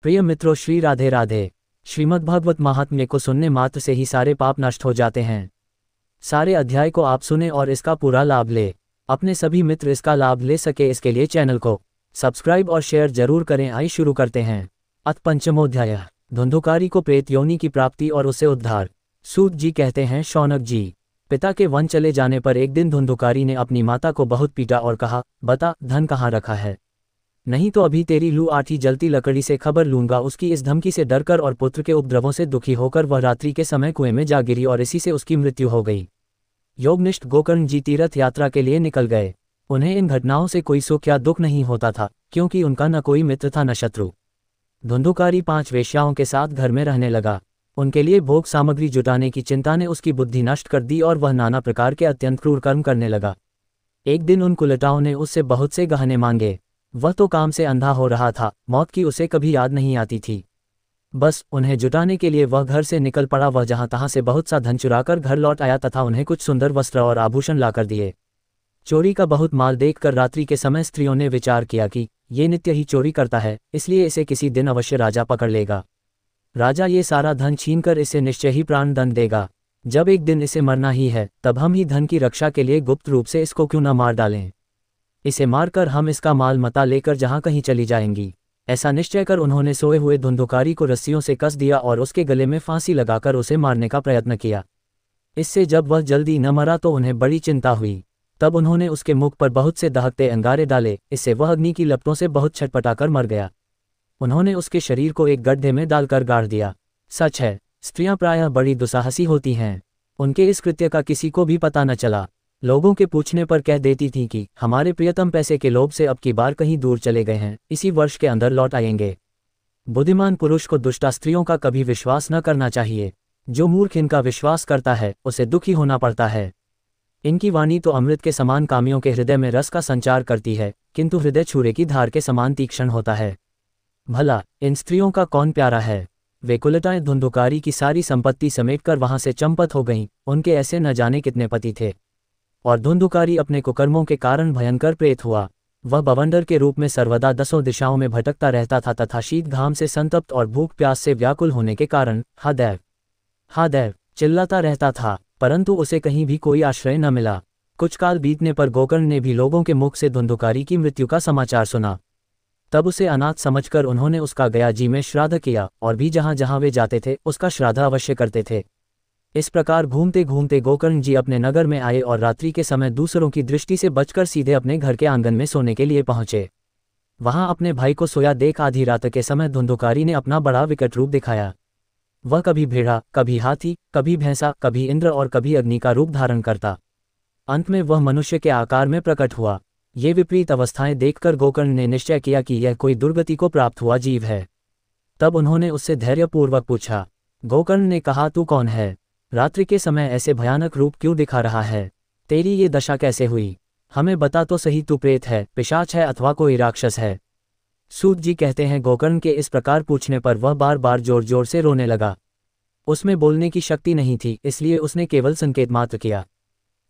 प्रिय मित्रों, श्री राधे राधे। श्रीमद्भागवत महात्म्य को सुनने मात्र से ही सारे पाप नष्ट हो जाते हैं। सारे अध्याय को आप सुने और इसका पूरा लाभ ले। अपने सभी मित्र इसका लाभ ले सके, इसके लिए चैनल को सब्सक्राइब और शेयर जरूर करें। आइए शुरू करते हैं। अथ पंचमोध्याय। धुंधुकारी को प्रेत योनि की प्राप्ति और उससे उद्धार। सूत जी कहते हैं, शौनक जी, पिता के वन चले जाने पर एक दिन धुंधुकारी ने अपनी माता को बहुत पीटा और कहा, बता धन कहाँ रखा है, नहीं तो अभी तेरी लू आठी जलती लकड़ी से खबर लूंगा। उसकी इस धमकी से डरकर और पुत्र के उपद्रवों से दुखी होकर वह रात्रि के समय कुएं में जा गिरी और इसी से उसकी मृत्यु हो गई। योगनिष्ठ गोकर्ण जी तीर्थ यात्रा के लिए निकल गए। उन्हें इन घटनाओं से कोई सुख या दुख नहीं होता था, क्योंकि उनका न कोई मित्र था न शत्रु। धुंधुकारी 5 वेश्याओं के साथ घर में रहने लगा। उनके लिए भोग सामग्री जुटाने की चिंता ने उसकी बुद्धि नष्ट कर दी और वह नाना प्रकार के अत्यंत क्रूर कर्म करने लगा। एक दिन उन कुलटाओं ने उससे बहुत से गहने मांगे। वह तो काम से अंधा हो रहा था, मौत की उसे कभी याद नहीं आती थी। बस उन्हें जुटाने के लिए वह घर से निकल पड़ा। वह जहां तहां से बहुत सा धन चुराकर घर लौट आया तथा उन्हें कुछ सुंदर वस्त्र और आभूषण लाकर दिए। चोरी का बहुत माल देखकर रात्रि के समय स्त्रियों ने विचार किया कि ये नित्य ही चोरी करता है, इसलिए इसे किसी दिन अवश्य राजा पकड़ लेगा। राजा ये सारा धन छीनकर इसे निश्चय ही प्राण दंड देगा। जब एक दिन इसे मरना ही है, तब हम ही धन की रक्षा के लिए गुप्त रूप से इसको क्यों न मार डालें। इसे मारकर हम इसका माल मता लेकर जहां कहीं चली जाएंगी। ऐसा निश्चय कर उन्होंने सोए हुए धुंधुकारी को रस्सियों से कस दिया और उसके गले में फांसी लगाकर उसे मारने का प्रयत्न किया। इससे जब वह जल्दी न मरा तो उन्हें बड़ी चिंता हुई। तब उन्होंने उसके मुख पर बहुत से दहकते अंगारे डाले। इससे वह अग्नि की लपटों से बहुत छटपटाकर मर गया। उन्होंने उसके शरीर को एक गड्ढे में डालकर गाड़ दिया। सच है, स्त्रियां प्रायः बड़ी दुस्साहसी होती हैं। उनके इस कृत्य का किसी को भी पता न चला। लोगों के पूछने पर कह देती थी कि हमारे प्रियतम पैसे के लोभ से अब की बार कहीं दूर चले गए हैं, इसी वर्ष के अंदर लौट आएंगे। बुद्धिमान पुरुष को दुष्टा स्त्रियों का कभी विश्वास न करना चाहिए। जो मूर्ख इनका विश्वास करता है उसे दुखी होना पड़ता है। इनकी वाणी तो अमृत के समान कामियों के हृदय में रस का संचार करती है, किंतु हृदय छुरे की धार के समान तीक्ष्ण होता है। भला इन स्त्रियों का कौन प्यारा है। वे कुलटाएं धुंधुकारी की सारी संपत्ति समेटकर वहां से चंपत हो गईं। उनके ऐसे न जाने कितने पति थे, और धुंधुकारी अपने कुकर्मों के कारण भयंकर प्रेत हुआ। वह बवंडर के रूप में सर्वदा 10 दिशाओं में भटकता रहता था तथा शीत घाम से संतप्त और भूख प्यास से व्याकुल होने के कारण हा दैव चिल्लाता रहता था, परंतु उसे कहीं भी कोई आश्रय न मिला। कुछ काल बीतने पर गोकर्ण ने भी लोगों के मुख से धुंधुकारी की मृत्यु का समाचार सुना। तब उसे अनाथ समझकर उन्होंने उसका गया जी में श्राद्ध किया और भी जहां जहां वे जाते थे उसका श्राद्ध अवश्य करते थे। इस प्रकार घूमते घूमते गोकर्ण जी अपने नगर में आए और रात्रि के समय दूसरों की दृष्टि से बचकर सीधे अपने घर के आंगन में सोने के लिए पहुंचे। वहां अपने भाई को सोया देख आधी रात के समय धुंधुकारी ने अपना बड़ा विकट रूप दिखाया। वह कभी भेड़ा, कभी हाथी, कभी भैंसा, कभी इंद्र और कभी अग्नि का रूप धारण करता। अंत में वह मनुष्य के आकार में प्रकट हुआ। ये विपरीत अवस्थाएं देखकर गोकर्ण ने निश्चय किया कि यह कोई दुर्गति को प्राप्त हुआ जीव है। तब उन्होंने उससे धैर्यपूर्वक पूछा। गोकर्ण ने कहा, तू कौन है? रात्रि के समय ऐसे भयानक रूप क्यों दिखा रहा है? तेरी ये दशा कैसे हुई? हमें बता तो सही, तू प्रेत है, पिशाच है अथवा कोई राक्षस है? सूत जी कहते हैं, गोकर्ण के इस प्रकार पूछने पर वह बार बार जोर जोर से रोने लगा। उसमें बोलने की शक्ति नहीं थी, इसलिए उसने केवल संकेत मात्र किया।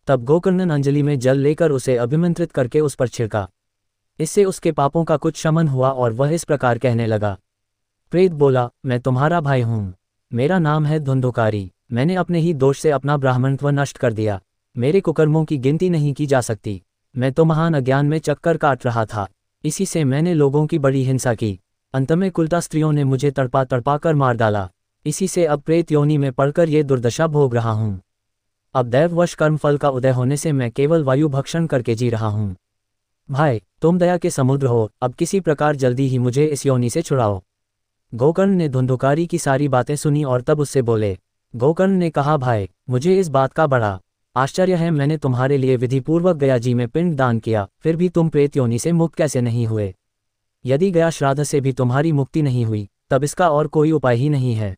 तब गोकर्ण अंजलि में जल लेकर उसे अभिमंत्रित करके उस पर छिड़का। इससे उसके पापों का कुछ शमन हुआ और वह इस प्रकार कहने लगा। प्रेत बोला, मैं तुम्हारा भाई हूँ। मेरा नाम है धुंधुकारी। मैंने अपने ही दोष से अपना ब्राह्मणत्व नष्ट कर दिया। मेरे कुकर्मों की गिनती नहीं की जा सकती। मैं तो महान अज्ञान में चक्कर काट रहा था, इसी से मैंने लोगों की बड़ी हिंसा की। अंत में कुलटा स्त्रियों ने मुझे तड़पा तड़पा कर मार डाला। इसी से अब प्रेत योनि में पड़कर ये दुर्दशा भोग रहा हूँ। अब दैववश कर्मफल का उदय होने से मैं केवल वायु भक्षण करके जी रहा हूँ। भाई, तुम दया के समुद्र हो, अब किसी प्रकार जल्दी ही मुझे इस योनि से छुड़ाओ। गोकर्ण ने धुंधुकारी की सारी बातें सुनी और तब उससे बोले। गोकर्ण ने कहा, भाई, मुझे इस बात का बड़ा आश्चर्य है। मैंने तुम्हारे लिए विधिपूर्वक गया जी में पिंड दान किया, फिर भी तुम प्रेत योनि से मुक्त कैसे नहीं हुए? यदि गया श्राद्ध से भी तुम्हारी मुक्ति नहीं हुई, तब इसका और कोई उपाय ही नहीं है।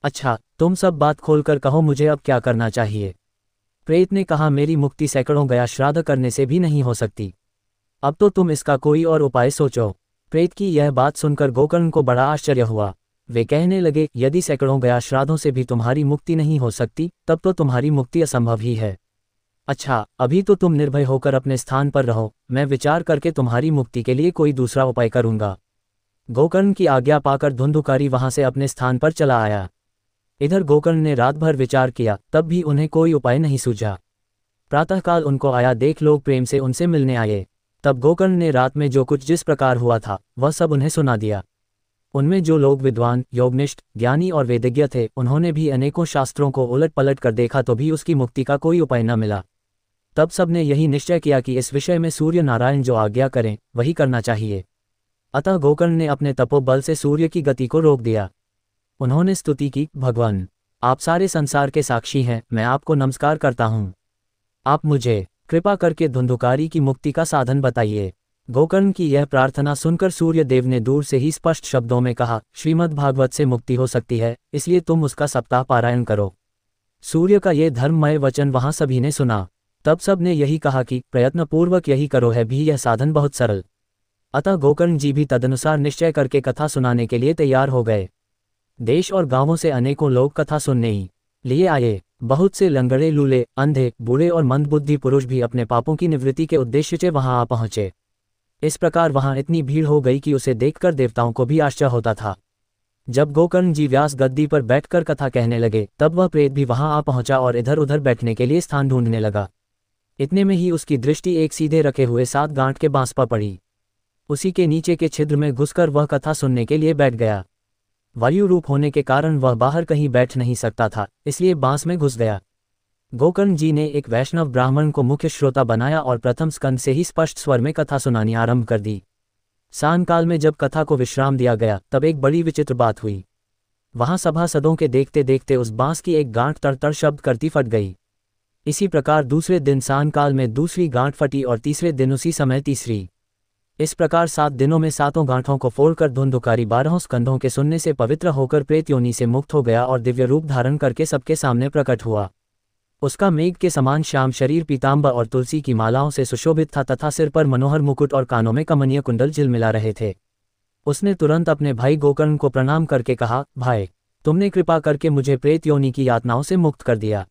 अच्छा, तुम सब बात खोलकर कहो, मुझे अब क्या करना चाहिए? प्रेत ने कहा, मेरी मुक्ति सैकड़ों गया श्राद्ध करने से भी नहीं हो सकती। अब तो तुम इसका कोई और उपाय सोचो। प्रेत की यह बात सुनकर गोकर्ण को बड़ा आश्चर्य हुआ। वे कहने लगे, यदि सैकड़ों गया श्राद्धों से भी तुम्हारी मुक्ति नहीं हो सकती, तब तो तुम्हारी मुक्ति असंभव ही है। अच्छा, अभी तो तुम निर्भय होकर अपने स्थान पर रहो, मैं विचार करके तुम्हारी मुक्ति के लिए कोई दूसरा उपाय करूंगा। गोकर्ण की आज्ञा पाकर धुंधुकारी वहां से अपने स्थान पर चला आया। इधर गोकर्ण ने रात भर विचार किया, तब भी उन्हें कोई उपाय नहीं सूझा। प्रातःकाल उनको आया देख लोग प्रेम से उनसे मिलने आए। तब गोकर्ण ने रात में जो कुछ जिस प्रकार हुआ था वह सब उन्हें सुना दिया। उनमें जो लोग विद्वान, योगनिष्ठ, ज्ञानी और वेदज्ञ थे, उन्होंने भी अनेकों शास्त्रों को उलट पलट कर देखा तो भी उसकी मुक्ति का कोई उपाय न मिला। तब सबने यही निश्चय किया कि इस विषय में सूर्य नारायण जो आज्ञा करें वही करना चाहिए। अतः गोकर्ण ने अपने तपोबल से सूर्य की गति को रोक दिया। उन्होंने स्तुति की, भगवान, आप सारे संसार के साक्षी हैं, मैं आपको नमस्कार करता हूँ। आप मुझे कृपा करके धुंधुकारी की मुक्ति का साधन बताइए। गोकर्ण की यह प्रार्थना सुनकर सूर्य देव ने दूर से ही स्पष्ट शब्दों में कहा, श्रीमद् भागवत से मुक्ति हो सकती है, इसलिए तुम उसका सप्ताह पारायण करो। सूर्य का ये धर्ममय वचन वहां सभी ने सुना। तब सब ने यही कहा कि प्रयत्नपूर्वक यही करो, है भी यह साधन बहुत सरल। अतः गोकर्ण जी भी तदनुसार निश्चय करके कथा सुनाने के लिए तैयार हो गए। देश और गांवों से अनेकों लोग कथा सुनने ही लिए आए। बहुत से लंगड़े, लूले, अंधे, बूढ़े और मंदबुद्धि पुरुष भी अपने पापों की निवृत्ति के उद्देश्य से वहां आ पहुंचे। इस प्रकार वहां इतनी भीड़ हो गई कि उसे देखकर देवताओं को भी आश्चर्य होता था। जब गोकर्ण जी व्यास गद्दी पर बैठकर कथा कहने लगे, तब वह प्रेत भी वहां आ पहुंचा और इधर उधर बैठने के लिए स्थान ढूंढने लगा। इतने में ही उसकी दृष्टि एक सीधे रखे हुए 7 गांठ के बांस पर पड़ी। उसी के नीचे के छिद्र में घुसकर वह कथा सुनने के लिए बैठ गया। वायु रूप होने के कारण वह बाहर कहीं बैठ नहीं सकता था, इसलिए बांस में घुस गया। गोकर्ण जी ने एक वैष्णव ब्राह्मण को मुख्य श्रोता बनाया और प्रथम स्कंद से ही स्पष्ट स्वर में कथा सुनानी आरंभ कर दी। सायंकाल में जब कथा को विश्राम दिया गया, तब एक बड़ी विचित्र बात हुई। वहां सभासदों के देखते देखते उस बांस की एक गांठ तड़तड़ शब्द करती फट गई। इसी प्रकार दूसरे दिन सायंकाल में दूसरी गांठ फटी और तीसरे दिन उसी समय तीसरी। इस प्रकार 7 दिनों में 7 गांठों को फोड़कर धुंधुकारी 12 स्कंधों के सुनने से पवित्र होकर प्रेत योनि से मुक्त हो गया और दिव्य रूप धारण करके सबके सामने प्रकट हुआ। उसका मेघ के समान श्याम शरीर पीतांबर और तुलसी की मालाओं से सुशोभित था तथा सिर पर मनोहर मुकुट और कानों में कमनीय कुंडल झिलमिला रहे थे। उसने तुरंत अपने भाई गोकर्ण को प्रणाम करके कहा, भाई, तुमने कृपा करके मुझे प्रेत योनि की यातनाओं से मुक्त कर दिया।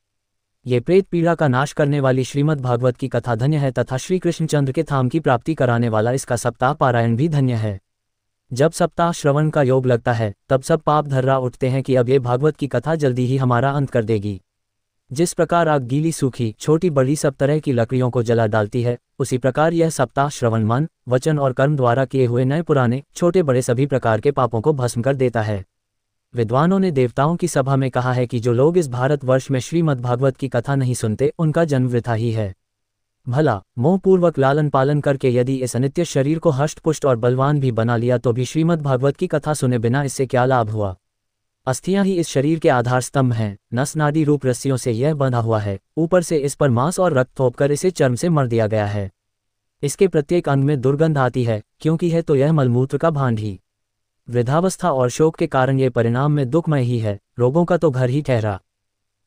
ये प्रेत पीड़ा का नाश करने वाली श्रीमद् भागवत की कथा धन्य है तथा श्री कृष्णचंद्र के धाम की प्राप्ति कराने वाला इसका सप्ताह पारायण भी धन्य है। जब सप्ताह श्रवण का योग लगता है, तब सब पाप धर्रा उठते हैं कि अब ये भागवत की कथा जल्दी ही हमारा अंत कर देगी। जिस प्रकार आग गीली सूखी छोटी बड़ी सब तरह की लकड़ियों को जला डालती है, उसी प्रकार यह सप्ताह श्रवण मन, वचन और कर्म द्वारा किए हुए नए पुराने छोटे बड़े सभी प्रकार के पापों को भस्म कर देता है। विद्वानों ने देवताओं की सभा में कहा है कि जो लोग इस भारतवर्ष में श्रीमद् भागवत की कथा नहीं सुनते, उनका जन्म वृथा ही है। भला मोहपूर्वक लालन पालन करके यदि इस अनित्य शरीर को हष्टपुष्ट और बलवान भी बना लिया तो भी श्रीमद् भागवत की कथा सुने बिना इससे क्या लाभ हुआ। अस्थियां ही इस शरीर के आधार स्तंभ हैं, नस नाड़ी रूप रस्सियों से यह बंधा हुआ है, ऊपर से इस पर मांस और रक्त थोपकर इसे चर्म से मर दिया गया है। इसके प्रत्येक अंग में दुर्गंध आती है, क्योंकि है तो यह मलमूत्र का भांड ही। वृद्धावस्था और शोक के कारण ये परिणाम में दुखमय ही है, रोगों का तो घर ही ठहरा।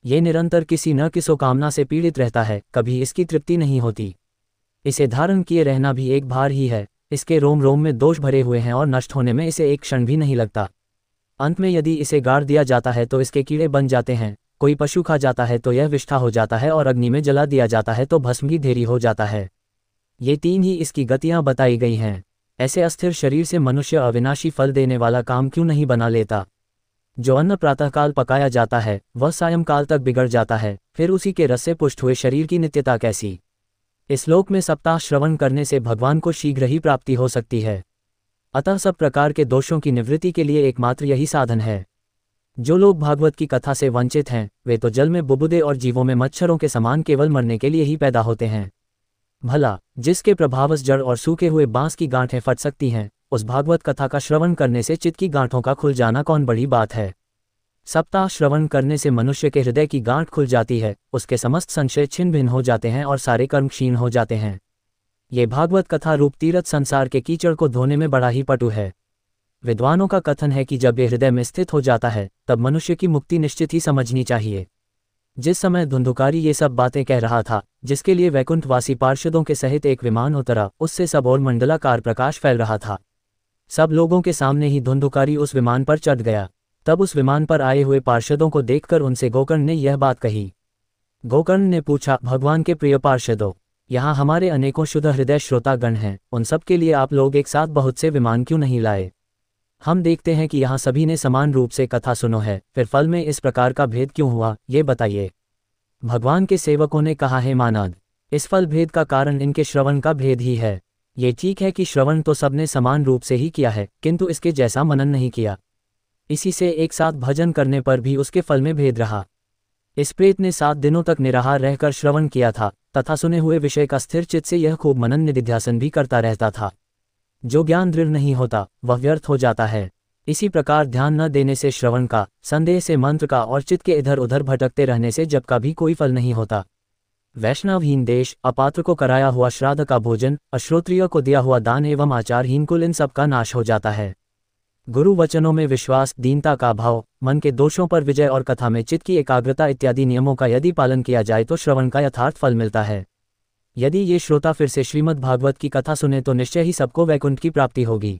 ये निरंतर किसी न किसी कामना से पीड़ित रहता है, कभी इसकी तृप्ति नहीं होती। इसे धारण किए रहना भी एक भार ही है। इसके रोम रोम में दोष भरे हुए हैं और नष्ट होने में इसे एक क्षण भी नहीं लगता। अंत में यदि इसे गाड़ दिया जाता है तो इसके कीड़े बन जाते हैं, कोई पशु खा जाता है तो यह विष्ठा हो जाता है और अग्नि में जला दिया जाता है तो भस्म की ढेरी हो जाता है। ये 3 ही इसकी गतियां बताई गई हैं। ऐसे अस्थिर शरीर से मनुष्य अविनाशी फल देने वाला काम क्यों नहीं बना लेता। जो अन्न प्रातःकाल पकाया जाता है वह सायंकाल तक बिगड़ जाता है, फिर उसी के रस से पुष्ट हुए शरीर की नित्यता कैसी। इस लोक में सप्ताह श्रवण करने से भगवान को शीघ्र ही प्राप्ति हो सकती है। अतः सब प्रकार के दोषों की निवृत्ति के लिए एकमात्र यही साधन है। जो लोग भागवत की कथा से वंचित हैं, वे तो जल में बुबुदे और जीवों में मच्छरों के समान केवल मरने के लिए ही पैदा होते हैं। भला जिसके प्रभावश जड़ और सूखे हुए बांस की गांठें फट सकती हैं, उस भागवत कथा का श्रवण करने से चित्त की गांठों का खुल जाना कौन बड़ी बात है। सप्ताह श्रवण करने से मनुष्य के हृदय की गांठ खुल जाती है, उसके समस्त संशय छिन्न भिन्न हो जाते हैं और सारे कर्म क्षीण हो जाते हैं। ये भागवत कथा रूप तीर्थ संसार के कीचड़ को धोने में बड़ा ही पटु है। विद्वानों का कथन है कि जब ये हृदय में स्थित हो जाता है, तब मनुष्य की मुक्ति निश्चित ही समझनी चाहिए। जिस समय धुंधुकारी ये सब बातें कह रहा था, जिसके लिए वैकुंठवासी पार्षदों के सहित एक विमान उतरा, उससे सब और मंडलाकार प्रकाश फैल रहा था। सब लोगों के सामने ही धुंधुकारी उस विमान पर चढ़ गया। तब उस विमान पर आए हुए पार्षदों को देखकर उनसे गोकर्ण ने यह बात कही। गोकर्ण ने पूछा, भगवान के प्रिय पार्षदों, यहाँ हमारे अनेकों शुद्ध हृदय श्रोतागण हैं, उन सब के लिए आप लोग एक साथ बहुत से विमान क्यों नहीं लाए। हम देखते हैं कि यहाँ सभी ने समान रूप से कथा सुनो है, फिर फल में इस प्रकार का भेद क्यों हुआ, ये बताइए। भगवान के सेवकों ने कहा, हे मानद, इस फल भेद का कारण इनके श्रवण का भेद ही है। ये ठीक है कि श्रवण तो सबने समान रूप से ही किया है, किंतु इसके जैसा मनन नहीं किया। इसी से एक साथ भजन करने पर भी उसके फल में भेद रहा। इस प्रेत ने 7 दिनों तक निराहार रहकर श्रवण किया था तथा सुने हुए विषय का स्थिर चित्त से यह खूब मनन निधिध्यासन भी करता रहता था। जो ज्ञान दृढ़ नहीं होता वह व्यर्थ हो जाता है। इसी प्रकार ध्यान न देने से, श्रवण का, संदेह से, मंत्र का और चित्त के इधर उधर भटकते रहने से जप का भी कोई फल नहीं होता। वैष्णवहीन देश, अपात्र को कराया हुआ श्राद्ध का भोजन, अश्रोत्रिय को दिया हुआ दान एवं आचारहीन कुल, इन सब का नाश हो जाता है। गुरु वचनों में विश्वास, दीनता का भाव, मन के दोषों पर विजय और कथा में चित्त की एकाग्रता इत्यादि नियमों का यदि पालन किया जाए तो श्रवण का यथार्थ फल मिलता है। यदि ये श्रोता फिर से श्रीमद् भागवत की कथा सुने तो निश्चय ही सबको वैकुंठ की प्राप्ति होगी।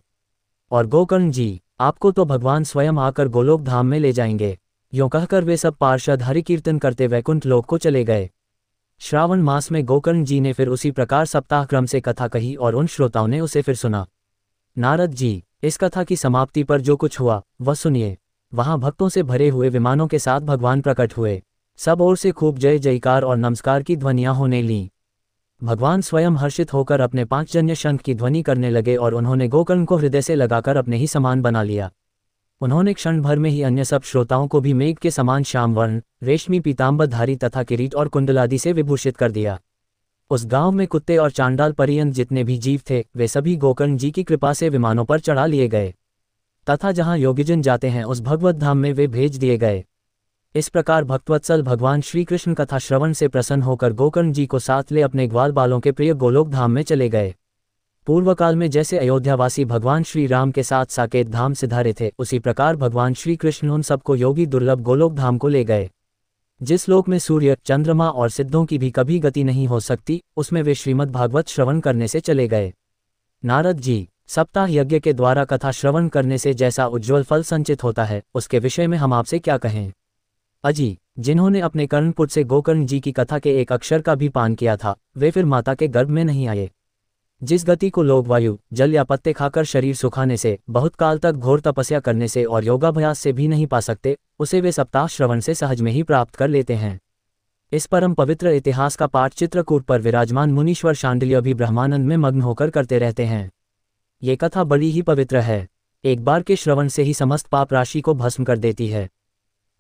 और गोकर्ण जी, आपको तो भगवान स्वयं आकर गोलोक धाम में ले जाएंगे। यों कहकर वे सब पार्षद हरि कीर्तन करते वैकुंठ लोक को चले गए। श्रावण मास में गोकर्ण जी ने फिर उसी प्रकार सप्ताह क्रम से कथा कही और उन श्रोताओं ने उसे फिर सुना। नारद जी, इस कथा की समाप्ति पर जो कुछ हुआ वह सुनिए। वहां भक्तों से भरे हुए विमानों के साथ भगवान प्रकट हुए। सब ओर से खूब जय जयकार और नमस्कार की ध्वनियां होने लीं। भगवान स्वयं हर्षित होकर अपने 5 जन्य शंख की ध्वनि करने लगे और उन्होंने गोकर्ण को हृदय से लगाकर अपने ही समान बना लिया। उन्होंने क्षण भर में ही अन्य सब श्रोताओं को भी मेघ के समान श्याम वर्ण, रेशमी पीताम्बरधारी तथा किरीट और कुंडलादि से विभूषित कर दिया। उस गांव में कुत्ते और चांडाल पर्यंत जितने भी जीव थे वे सभी गोकर्ण जी की कृपा से विमानों पर चढ़ा लिए गए तथा जहां योगीजन जाते हैं उस भगवत धाम में वे भेज दिए गए। इस प्रकार भक्तवत्सल भगवान श्री कृष्ण कथा श्रवण से प्रसन्न होकर गोकर्ण जी को साथ ले अपने ग्वाल बालों के प्रिय गोलोक धाम में चले गए। पूर्व काल में जैसे अयोध्यावासी भगवान श्री राम के साथ साकेत धाम सिधारे थे, उसी प्रकार भगवान श्री कृष्ण उन सबको योगी दुर्लभ गोलोक धाम को ले गए। जिस लोक में सूर्य, चंद्रमा और सिद्धों की भी कभी गति नहीं हो सकती, उसमें वे श्रीमद् भागवत श्रवण करने से चले गए। नारद जी, सप्ताह यज्ञ के द्वारा कथा श्रवण करने से जैसा उज्ज्वल फल संचित होता है उसके विषय में हम आपसे क्या कहें। अजी, जिन्होंने अपने कर्णपुट से गोकर्ण जी की कथा के एक अक्षर का भी पान किया था वे फिर माता के गर्भ में नहीं आए। जिस गति को लोग वायु, जल या पत्ते खाकर शरीर सुखाने से, बहुत काल तक घोर तपस्या करने से और योगाभ्यास से भी नहीं पा सकते, उसे वे सप्ताह श्रवण से सहज में ही प्राप्त कर लेते हैं। इस परम पवित्र इतिहास का पाठ चित्रकूट पर विराजमान मुनीश्वर शांडिल्य भी ब्रह्मानंद में मग्न होकर करते रहते हैं। ये कथा बड़ी ही पवित्र है। एक बार के श्रवण से ही समस्त पाप राशि को भस्म कर देती है।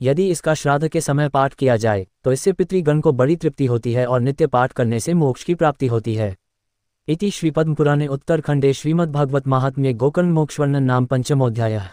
यदि इसका श्राद्ध के समय पाठ किया जाए तो इससे पितृगण को बड़ी तृप्ति होती है और नित्य पाठ करने से मोक्ष की प्राप्ति होती है। इति श्रीपद्मपुराणे उत्तरखंडे श्रीमद्भागवत माहात्म्ये गोकर्ण मोक्षवर्णन नाम पंचमोऽध्यायः।